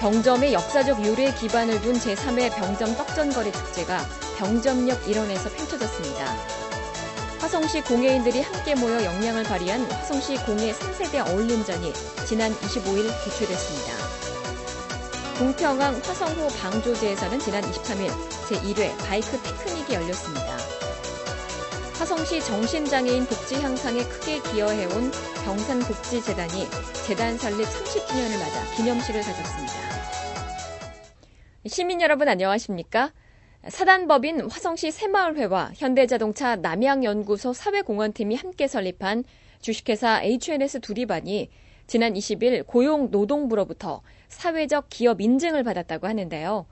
병점의 역사적 유래에 기반을 둔 제3회 병점 떡전거리 축제가 병점역 일원에서 펼쳐졌습니다. 화성시 공예인들이 함께 모여 역량을 발휘한 화성시 공예 3세대 어울림전이 지난 25일 개최됐습니다. 궁평항 화성호 방조제에서는 지난 23일 제1회 바이크 피크닉이 열렸습니다. 화성시 정신장애인 복지 향상에 크게 기여해온 병산복지재단이 재단 설립 30주년을 맞아 기념식을 가졌습니다. 시민 여러분 안녕하십니까? 사단법인 화성시 새마을회와 현대자동차 남양연구소 사회공헌팀이 함께 설립한 주식회사 HNS 두리반이 지난 20일 고용노동부로부터 사회적 기업 인증을 받았다고 하는데요.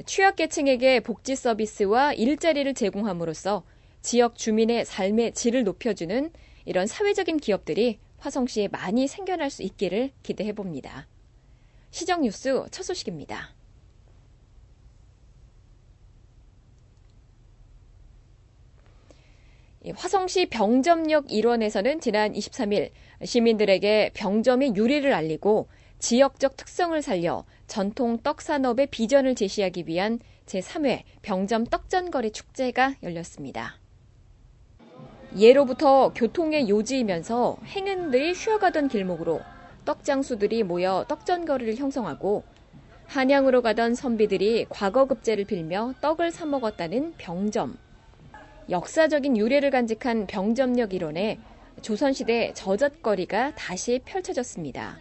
취약계층에게 복지 서비스와 일자리를 제공함으로써 지역 주민의 삶의 질을 높여주는 이런 사회적인 기업들이 화성시에 많이 생겨날 수 있기를 기대해봅니다. 시정뉴스 첫 소식입니다. 화성시 병점역 일원에서는 지난 23일 시민들에게 병점의 유래를 알리고 지역적 특성을 살려 전통 떡 산업의 비전을 제시하기 위한 제3회 병점 떡전거리 축제가 열렸습니다. 예로부터 교통의 요지이면서 행인들이 쉬어가던 길목으로 떡장수들이 모여 떡전거리를 형성하고 한양으로 가던 선비들이 과거급제를 빌며 떡을 사 먹었다는 병점. 역사적인 유래를 간직한 병점역 일원에 조선시대 저잣거리가 다시 펼쳐졌습니다.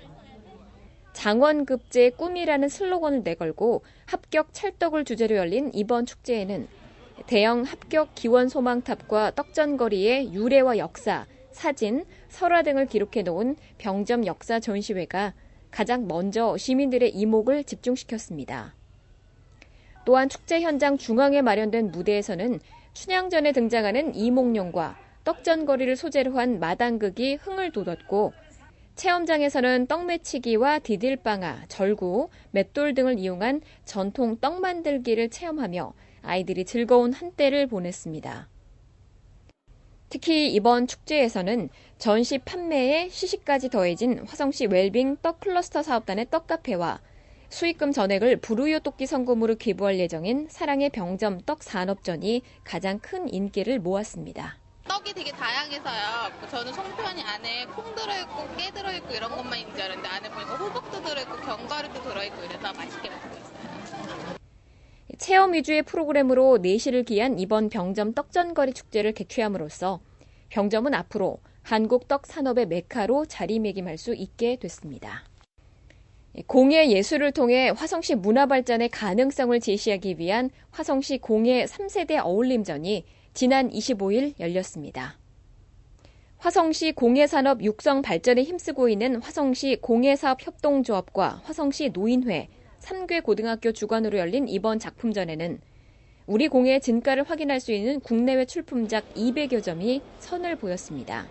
장원급제의 꿈이라는 슬로건을 내걸고 합격 찰떡을 주제로 열린 이번 축제에는 대형 합격 기원 소망탑과 떡전거리의 유래와 역사, 사진, 설화 등을 기록해 놓은 병점 역사 전시회가 가장 먼저 시민들의 이목을 집중시켰습니다. 또한 축제 현장 중앙에 마련된 무대에서는 춘향전에 등장하는 이몽룡과 떡전거리를 소재로 한 마당극이 흥을 돋웠고 체험장에서는 떡매치기와 디딜방아, 절구, 맷돌 등을 이용한 전통 떡 만들기를 체험하며 아이들이 즐거운 한때를 보냈습니다. 특히 이번 축제에서는 전시 판매에 시식까지 더해진 화성시 웰빙 떡 클러스터 사업단의 떡카페와 수익금 전액을 불우이웃 돕기 성금으로 기부할 예정인 사랑의 병점 떡 산업전이 가장 큰 인기를 모았습니다. 떡이 되게 다양해서요. 저는 송편이 안에 콩 들어있고 깨 들어있고 이런 것만 있는 줄 알았는데 안에 보니까 호박도 들어있고 견과류도 들어있고 이래서 맛있게 먹고 있어요. 체험 위주의 프로그램으로 내실을 기한 이번 병점 떡전거리 축제를 개최함으로써 병점은 앞으로 한국 떡 산업의 메카로 자리매김할 수 있게 됐습니다. 공예 예술을 통해 화성시 문화 발전의 가능성을 제시하기 위한 화성시 공예 3세대 어울림전이 지난 25일 열렸습니다. 화성시 공예산업 육성 발전에 힘쓰고 있는 화성시 공예사업협동조합과 화성시 노인회, 3개 고등학교 주관으로 열린 이번 작품전에는 우리 공예의 진가를 확인할 수 있는 국내외 출품작 200여 점이 선을 보였습니다.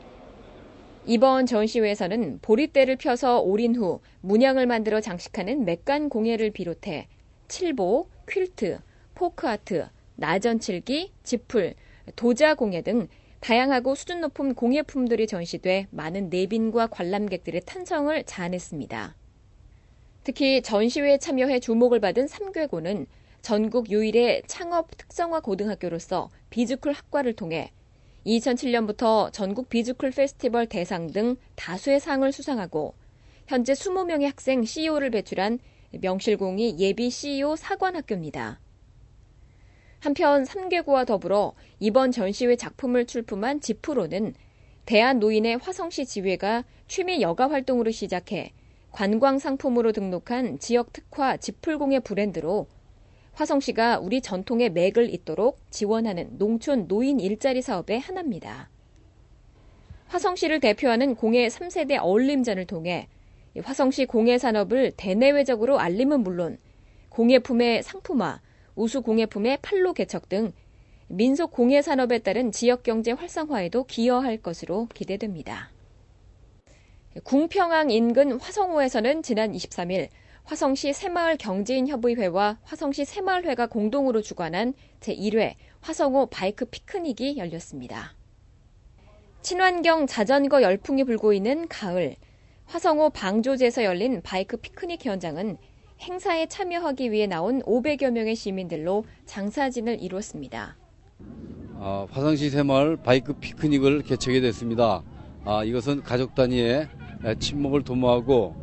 이번 전시회에서는 보릿대를 펴서 오린 후 문양을 만들어 장식하는 맥간 공예를 비롯해 칠보, 퀼트, 포크아트, 나전칠기, 지풀, 도자 공예 등 다양하고 수준 높은 공예품들이 전시돼 많은 내빈과 관람객들의 탄성을 자아냈습니다. 특히 전시회에 참여해 주목을 받은 3괴고는 전국 유일의 창업 특성화 고등학교로서 비주쿨 학과를 통해 2007년부터 전국 비주쿨 페스티벌 대상 등 다수의 상을 수상하고 현재 20명의 학생 CEO를 배출한 명실공히 예비 CEO 사관학교입니다. 한편 3괴고와 더불어 이번 전시회 작품을 출품한 지프로는 대한노인의 화성시 지회가 취미 여가 활동으로 시작해 관광 상품으로 등록한 지역 특화 지풀공예 브랜드로 화성시가 우리 전통의 맥을 잇도록 지원하는 농촌 노인 일자리 사업의 하나입니다. 화성시를 대표하는 공예 3세대 어울림전을 통해 화성시 공예 산업을 대내외적으로 알림은 물론 공예품의 상품화, 우수 공예품의 판로 개척 등 민속 공예 산업에 따른 지역 경제 활성화에도 기여할 것으로 기대됩니다. 궁평항 인근 화성호에서는 지난 23일 화성시 새마을 경제인협의회와 화성시 새마을회가 공동으로 주관한 제1회 화성호 바이크 피크닉이 열렸습니다. 친환경 자전거 열풍이 불고 있는 가을, 화성호 방조제에서 열린 바이크 피크닉 현장은 행사에 참여하기 위해 나온 500여 명의 시민들로 장사진을 이루었습니다. 화성시 새마을 바이크 피크닉을 개최하게 됐습니다. 이것은 가족 단위의 친목을 도모하고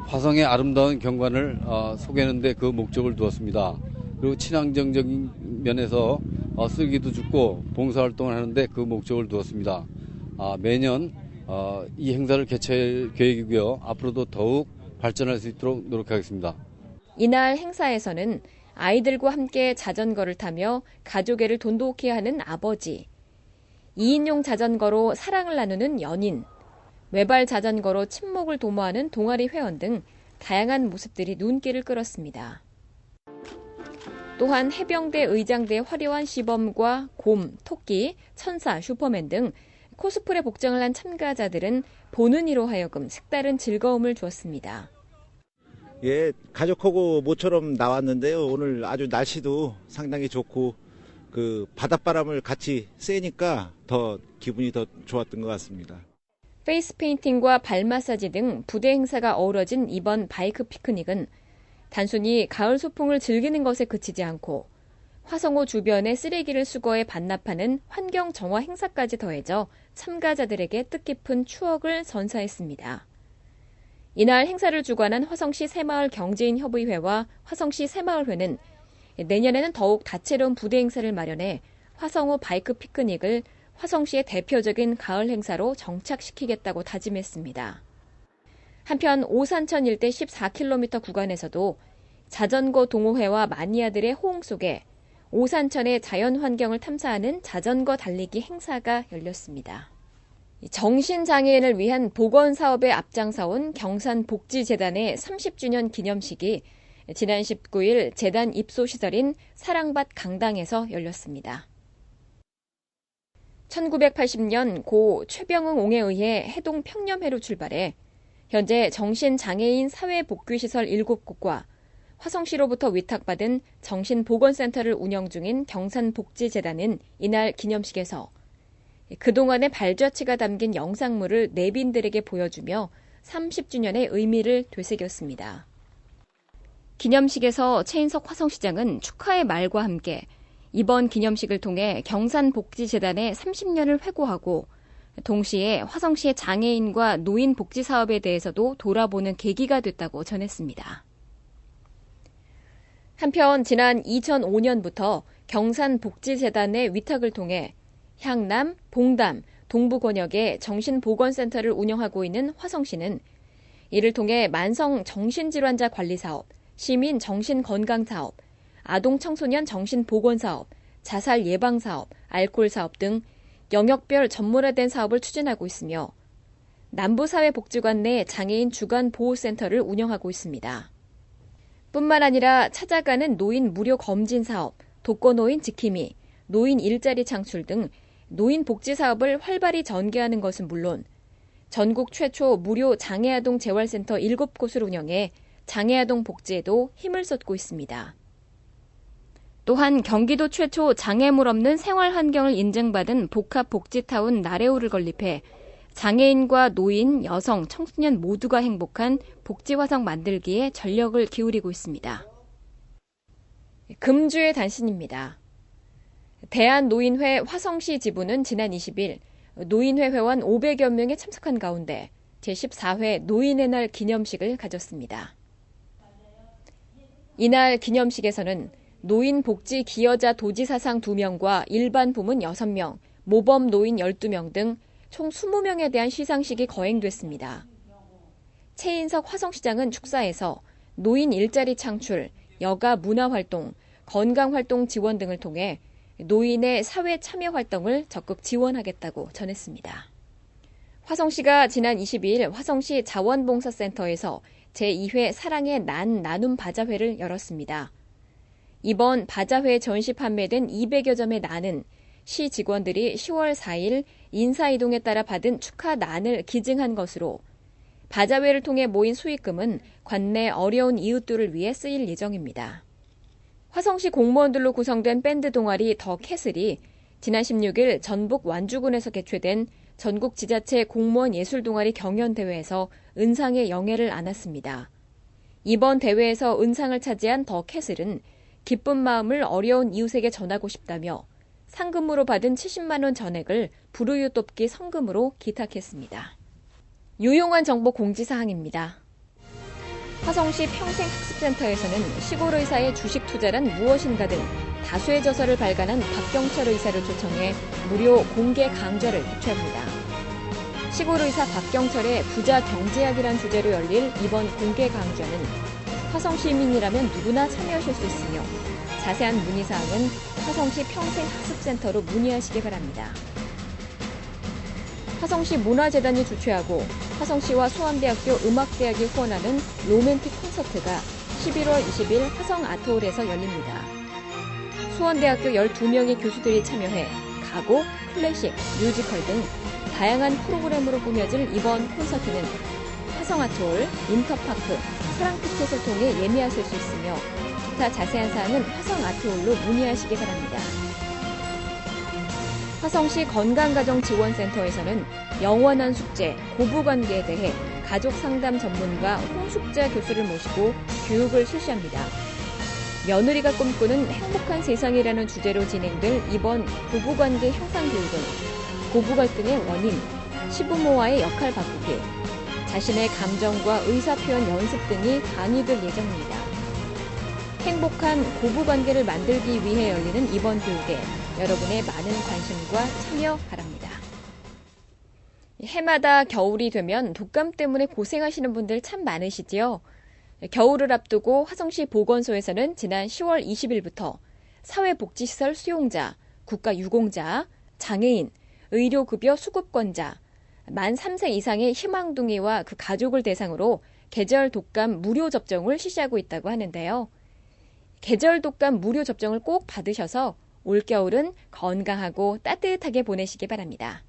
화성의 아름다운 경관을 소개하는 데 그 목적을 두었습니다. 그리고 친환경적인 면에서 쓰레기도 줍고 봉사활동을 하는데 그 목적을 두었습니다. 매년 이 행사를 개최할 계획이고요. 앞으로도 더욱 발전할 수 있도록 노력하겠습니다. 이날 행사에서는 아이들과 함께 자전거를 타며 가족애를 돈독히 하는 아버지, 2인용 자전거로 사랑을 나누는 연인, 외발 자전거로 친목을 도모하는 동아리 회원 등 다양한 모습들이 눈길을 끌었습니다. 또한 해병대 의장대의 화려한 시범과 곰, 토끼, 천사, 슈퍼맨 등 코스프레 복장을 한 참가자들은 보는 이로 하여금 색다른 즐거움을 주었습니다. 예, 가족하고 모처럼 나왔는데요. 오늘 아주 날씨도 상당히 좋고 그 바닷바람을 같이 쐬니까 더 기분이 더 좋았던 것 같습니다. 페이스 페인팅과 발 마사지 등 부대 행사가 어우러진 이번 바이크 피크닉은 단순히 가을 소풍을 즐기는 것에 그치지 않고 화성호 주변의 쓰레기를 수거해 반납하는 환경 정화 행사까지 더해져 참가자들에게 뜻깊은 추억을 선사했습니다. 이날 행사를 주관한 화성시 새마을 경제인협의회와 화성시 새마을회는 내년에는 더욱 다채로운 부대 행사를 마련해 화성호 바이크 피크닉을 화성시의 대표적인 가을 행사로 정착시키겠다고 다짐했습니다. 한편 오산천 일대 14km 구간에서도 자전거 동호회와 마니아들의 호응 속에 오산천의 자연 환경을 탐사하는 자전거 달리기 행사가 열렸습니다. 정신장애인을 위한 보건사업에 앞장서온 경산복지재단의 30주년 기념식이 지난 19일 재단 입소시설인 사랑밭 강당에서 열렸습니다. 1980년 고 최병웅 옹에 의해 해동 평년회로 출발해 현재 정신장애인 사회복귀시설 7곳과 화성시로부터 위탁받은 정신보건센터를 운영 중인 경산복지재단은 이날 기념식에서 그동안의 발자취가 담긴 영상물을 내빈들에게 보여주며 30주년의 의미를 되새겼습니다. 기념식에서 최인석 화성시장은 축하의 말과 함께 이번 기념식을 통해 경산복지재단의 30년을 회고하고 동시에 화성시의 장애인과 노인 복지 사업에 대해서도 돌아보는 계기가 됐다고 전했습니다. 한편 지난 2005년부터 경산복지재단의 위탁을 통해 향남, 봉담, 동부 권역의 정신보건센터를 운영하고 있는 화성시는 이를 통해 만성 정신질환자 관리사업, 시민 정신건강사업, 아동 청소년 정신보건사업, 자살 예방사업, 알코올사업 등 영역별 전문화된 사업을 추진하고 있으며 남부사회복지관 내 장애인 주간보호센터를 운영하고 있습니다. 뿐만 아니라 찾아가는 노인 무료 검진 사업, 독거노인 지킴이, 노인 일자리 창출 등 노인 복지 사업을 활발히 전개하는 것은 물론 전국 최초 무료 장애아동 재활센터 7곳을 운영해 장애아동 복지에도 힘을 쏟고 있습니다. 또한 경기도 최초 장애물 없는 생활 환경을 인증받은 복합복지타운 나레오를 건립해 장애인과 노인, 여성, 청소년 모두가 행복한 복지화성 만들기에 전력을 기울이고 있습니다. 금주의 단신입니다. 대한노인회 화성시 지부는 지난 20일 노인회 회원 500여 명이 참석한 가운데 제14회 노인의 날 기념식을 가졌습니다. 이날 기념식에서는 노인복지 기여자 도지사상 2명과 일반 부문 6명, 모범 노인 12명 등 총 20명에 대한 시상식이 거행됐습니다. 최인석 화성시장은 축사에서 노인 일자리 창출, 여가 문화활동, 건강활동 지원 등을 통해 노인의 사회 참여 활동을 적극 지원하겠다고 전했습니다. 화성시가 지난 22일 화성시 자원봉사센터에서 제2회 사랑의 난 나눔 바자회를 열었습니다. 이번 바자회 전시 판매된 200여 점의 난은 시 직원들이 10월 4일 인사이동에 따라 받은 축하 난을 기증한 것으로 바자회를 통해 모인 수익금은 관내 어려운 이웃들을 위해 쓰일 예정입니다. 화성시 공무원들로 구성된 밴드 동아리 더 캐슬이 지난 16일 전북 완주군에서 개최된 전국 지자체 공무원 예술 동아리 경연대회에서 은상의 영예를 안았습니다. 이번 대회에서 은상을 차지한 더 캐슬은 기쁜 마음을 어려운 이웃에게 전하고 싶다며 상금으로 받은 70만 원 전액을 불우유 돕기 성금으로 기탁했습니다. 유용한 정보 공지사항입니다. 화성시 평생학습센터에서는 시골 의사의 주식 투자란 무엇인가 등 다수의 저서를 발간한 박경철 의사를 초청해 무료 공개 강좌를 개최합니다. 시골 의사 박경철의 부자 경제학이란 주제로 열릴 이번 공개 강좌는 화성 시민이라면 누구나 참여하실 수 있으며 자세한 문의사항은 화성시 평생학습센터로 문의하시기 바랍니다. 화성시 문화재단이 주최하고 화성시와 수원대학교 음악대학이 후원하는 로맨틱 콘서트가 11월 20일 화성 아트홀에서 열립니다. 수원대학교 12명의 교수들이 참여해 가곡, 클래식, 뮤지컬 등 다양한 프로그램으로 꾸며질 이번 콘서트는 화성 아트홀, 인터파크, 사랑티켓을 통해 예매하실 수 있으며 기타 자세한 사항은 화성 아트홀로 문의하시기 바랍니다. 화성시 건강가정지원센터에서는 영원한 숙제, 고부관계에 대해 가족상담 전문가 홍숙자 교수를 모시고 교육을 실시합니다. 며느리가 꿈꾸는 행복한 세상이라는 주제로 진행될 이번 부부관계 형상교육은 고부 갈등의 원인, 시부모와의 역할 바꾸기, 자신의 감정과 의사표현 연습 등이 강의될 예정입니다. 행복한 고부관계를 만들기 위해 열리는 이번 교육에 여러분의 많은 관심과 참여 바랍니다. 해마다 겨울이 되면 독감 때문에 고생하시는 분들 참 많으시지요. 겨울을 앞두고 화성시 보건소에서는 지난 10월 20일부터 사회복지시설 수용자, 국가유공자, 장애인, 의료급여 수급권자, 만 3세 이상의 희망둥이와 그 가족을 대상으로 계절 독감 무료 접종을 실시하고 있다고 하는데요. 계절 독감 무료 접종을 꼭 받으셔서 올겨울은 건강하고 따뜻하게 보내시기 바랍니다.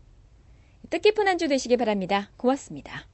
뜻깊은 한 주 되시기 바랍니다. 고맙습니다.